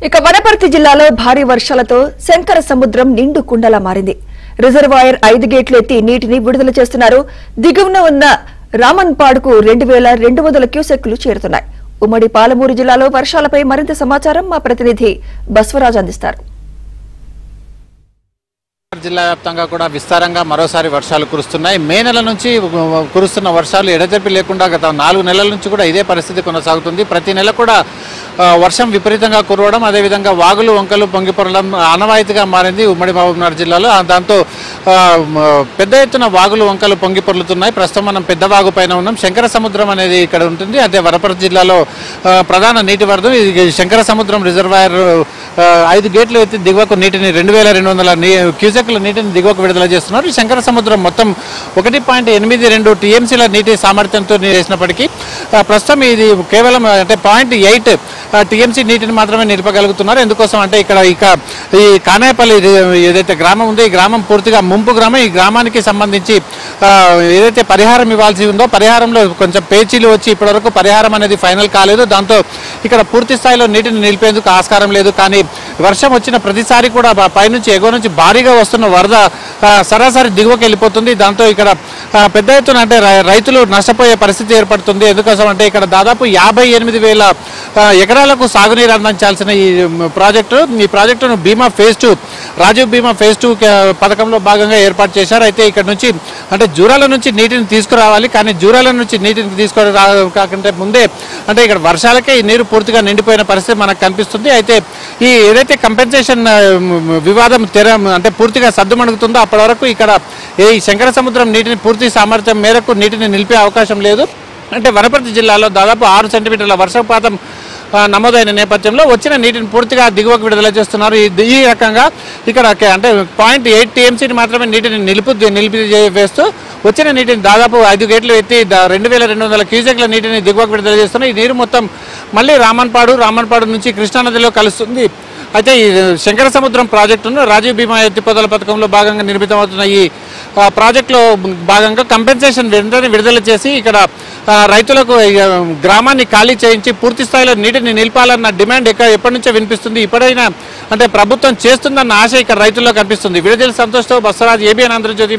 ఇక వనపర్తి జిల్లాలో భారీ వర్షాలతో శంకర సముద్రం నిండు కుండలా మారింది. రిజర్వాయర్ 5 గేట్లు ఎత్తి నీటిని విడుదల చేస్తున్నారు. దిగువన ఉన్న రామన్పాడుకు 2200 క్యూసెక్కులు చేరుతున్నాయి. ఉమ్మడి పాలమూరు జిల్లాలో వర్షాలపై మరింత సమాచారం మా ప్రతినిధి బస్వరాజ్ అందిస్తారు. జిల్లా వ్యాప్తంగా కూడా విస్తారంగా మరోసారి వర్షాలు కురుస్తున్నాయి. మే నెల నుంచి కురుస్తున్న వర్షాలు ఎడతెరిపి లేకుండా గత 4 నెలల నుంచి కూడా ఇదే పరిస్థితి కొనసాగుతుంది. ప్రతి నెల కూడా వర్షం విపరీతంగా కురవడం, అదేవిధంగా వాగులు వంకలు పొంగిపొరడం ఆనవాయితీగా మారింది ఉమ్మడి మహబూబ్నగర్ జిల్లాలో. దాంతో పెద్ద ఎత్తున వాగులు వంకలు పొంగిపొర్లుతున్నాయి. ప్రస్తుతం మనం పెద్ద వాగు పైన ఉన్నాం. శంకర సముద్రం అనేది ఇక్కడ ఉంటుంది. అంటే వనపర్తి జిల్లాలో ప్రధాన నీటి వరద శంకర సముద్రం రిజర్వాయర్ 5 గేట్లు ఎత్తి దిగువకు నీటిని 2200 క్యూసెక్ల నీటిని దిగువకు విడుదల చేస్తున్నారు. శంకర సముద్రం మొత్తం 1.82 టీఎంసీల నీటి సామర్థ్యంతో చేసినప్పటికీ ప్రస్తుతం ఇది కేవలం అంటే 0.8 టీఎంసీ నీటిని మాత్రమే నిలపగలుగుతున్నారు. ఎందుకోసం అంటే ఇక్కడ ఈ కానాయపల్లి ఏదైతే గ్రామం ఉందో ఈ గ్రామం పూర్తిగా ముంపు గ్రామం. ఈ గ్రామానికి సంబంధించి ఏదైతే పరిహారం ఇవ్వాల్సి ఉందో పరిహారంలో కొంచెం పేచీలు వచ్చి ఇప్పటివరకు పరిహారం అనేది ఫైనల్ కాలేదు. దాంతో ఇక్కడ పూర్తి స్థాయిలో నీటిని నిలిపేందుకు ఆస్కారం లేదు. కానీ వర్షం వచ్చిన ప్రతిసారి కూడా పైనుంచి ఎగువ నుంచి భారీగా వస్తున్న వరద సరాసరి దిగువకి వెళ్ళిపోతుంది. దాంతో ఇక్కడ పెద్ద ఎత్తున అంటే రైతులు నష్టపోయే పరిస్థితి ఏర్పడుతుంది. ఎందుకోసం అంటే ఇక్కడ దాదాపు 58,000 ఎకరాలకు సాగునీరు అందించాల్సిన ఈ ప్రాజెక్టును బీమా ఫేజ్ 2 రాజీవ్ బీమా ఫేజ్ 2 పథకంలో భాగంగా ఏర్పాటు చేశారు. అయితే ఇక్కడ నుంచి అంటే జూరాల నుంచి నీటిని తీసుకురావాలి. కానీ జూరాల నుంచి నీటిని కాకుంటే ముందే అంటే ఇక్కడ వర్షాలకే ఈ నీరు పూర్తిగా నిండిపోయిన పరిస్థితి మనకు కనిపిస్తుంది. అయితే ఈ ఏదైతే కంపెన్సేషన్ వివాదం అంటే పూర్తిగా సద్దుమణుగుతుందో అప్పటి వరకు ఇక్కడ ఈ శంకర సముద్రం నీటిని పూర్తి సామర్థ్యం మేరకు నీటిని నిలిపే అవకాశం లేదు. అంటే వనపర్తి జిల్లాలో దాదాపు 6 సెంటీమీటర్ల వర్షపాతం నమోదైన నేపథ్యంలో వచ్చిన నీటిని పూర్తిగా దిగువకు విడుదల చేస్తున్నారు. ఈ రకంగా ఇక్కడ అంటే 0.8 టీఎంసీని మాత్రమే నీటిని నిలిపి వేస్తూ వచ్చిన నీటిని దాదాపు 5 గేట్లు ఎత్తి 2200 క్యూసెక్ల నీటిని దిగువకు విడుదల చేస్తున్నారు. ఈ నీరు మొత్తం మళ్ళీ రామన్పాడు నుంచి కృష్ణానదిలో కలుస్తుంది. అయితే ఈ శంకర సముద్రం ప్రాజెక్టును రాజీవ్ బీమా ఎత్తిపోతల పథకంలో భాగంగా నిర్మితమవుతున్న ఈ ప్రాజెక్టులో భాగంగా కంపెన్సేషన్ వెంటనే విడుదల చేసి ఇక్కడ రైతులకు గ్రామాన్ని ఖాళీ చేయించి పూర్తి స్థాయిలో నీటిని నిలిపాలన్న డిమాండ్ ఎప్పటి నుంచో వినిపిస్తుంది. ఇప్పుడైనా అంటే ప్రభుత్వం చేస్తుందన్న ఆశ ఇక్కడ రైతుల్లో కనిపిస్తుంది. విడుదల సంతోష్తో బస్వరాజ్, ఏబిఎన్ ఆంధ్రజ్యోతి.